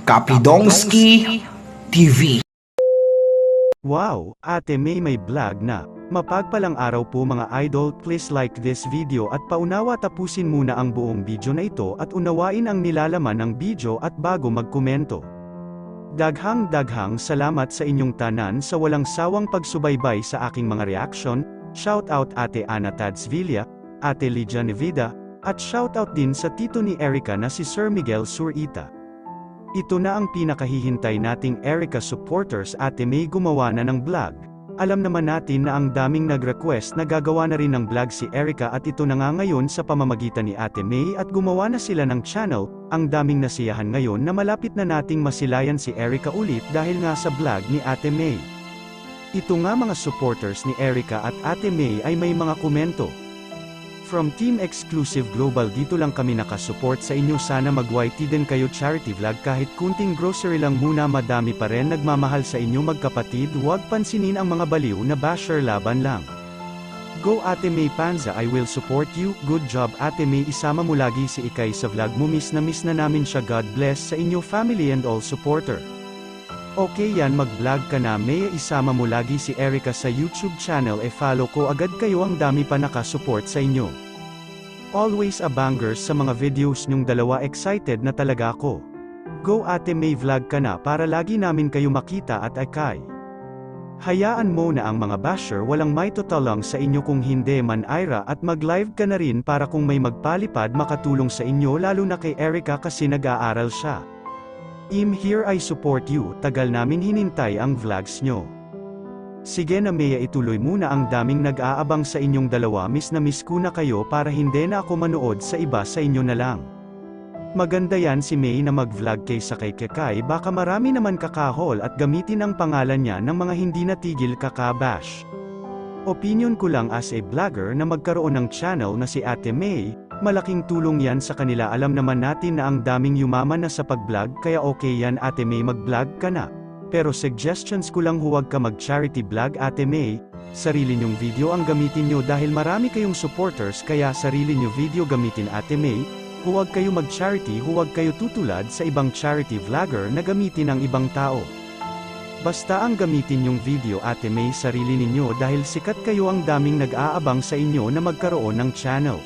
Kapidongski TV. Wow, Ate may vlog na. Mapagpalang araw po mga idol, please like this video at paunawa tapusin muna ang buong video na ito at unawain ang nilalaman ng video at bago magkomento. Daghang salamat sa inyong tanan sa walang sawang pagsubaybay sa aking mga reaction. Shout out Ate Ana Tadsvilla, Ate Lydia Nevida, at shout out din sa tito ni Erica na si Sir Miguel Surita. Ito na ang pinakahihintay nating Erica supporters. Ate May gumawa na ng vlog. Alam naman natin na ang daming nag-request na gagawa na rin ng vlog si Erica at ito na nga ngayon sa pamamagitan ni Ate May at gumawa na sila ng channel. Ang daming nasiyahan ngayon na malapit na nating masilayan si Erica ulit dahil nga sa vlog ni Ate May. Ito nga mga supporters ni Erica at Ate May ay may mga komento. From Team Exclusive Global, dito lang kami nakasupport sa inyo, sana mag-YT din kayo charity vlog kahit kunting grocery lang muna, madami pa rin nagmamahal sa inyo magkapatid, huwag pansinin ang mga baliw na basher, laban lang. Go Ate May Panza, I will support you, good job Ate May, isama mo lagi si Ikay sa vlog mo, miss na namin siya, God bless sa inyo family and all supporter. Okay yan, mag-vlog ka na May, isama mo lagi si Erica sa YouTube channel, follow ko agad kayo, ang dami pa nakasupport sa inyo. Always a bangers sa mga videos nyong dalawa, excited na talaga ako. Go Ate May, vlog ka na para lagi namin kayo makita at akay. Hayaan mo na ang mga basher, walang may tutulong sa inyo kung hindi man Ira, at mag-live ka na rin para kung may magpalipad makatulong sa inyo, lalo na kay Erica kasi nag-aaral siya. Here I support you, tagal namin hinintay ang vlogs nyo. Sige na Maya, ituloy muna, ang daming nag-aabang sa inyong dalawa, miss ko na kayo para hindi na ako manood sa iba, sa inyo na lang. Maganda yan si May na mag-vlog kaysa kay Kekay, baka marami naman kakahol at gamitin ang pangalan niya ng mga hindi natigil kakabash. Opinion ko lang as a vlogger na magkaroon ng channel na si Ate May, malaking tulong yan sa kanila, alam naman natin na ang daming yumaman na sa pag-vlog, kaya okay yan Ate May, mag-vlog ka na. Pero suggestions ko lang, huwag ka mag-charity vlog Ate May, sarili nyong video ang gamitin nyo dahil marami kayong supporters, kaya sarili nyo video gamitin Ate May, huwag kayo mag-charity, huwag kayo tutulad sa ibang charity vlogger na gamitin ang ibang tao. Basta ang gamitin yung video Ate May sarili ninyo dahil sikat kayo, ang daming nag-aabang sa inyo na magkaroon ng channel.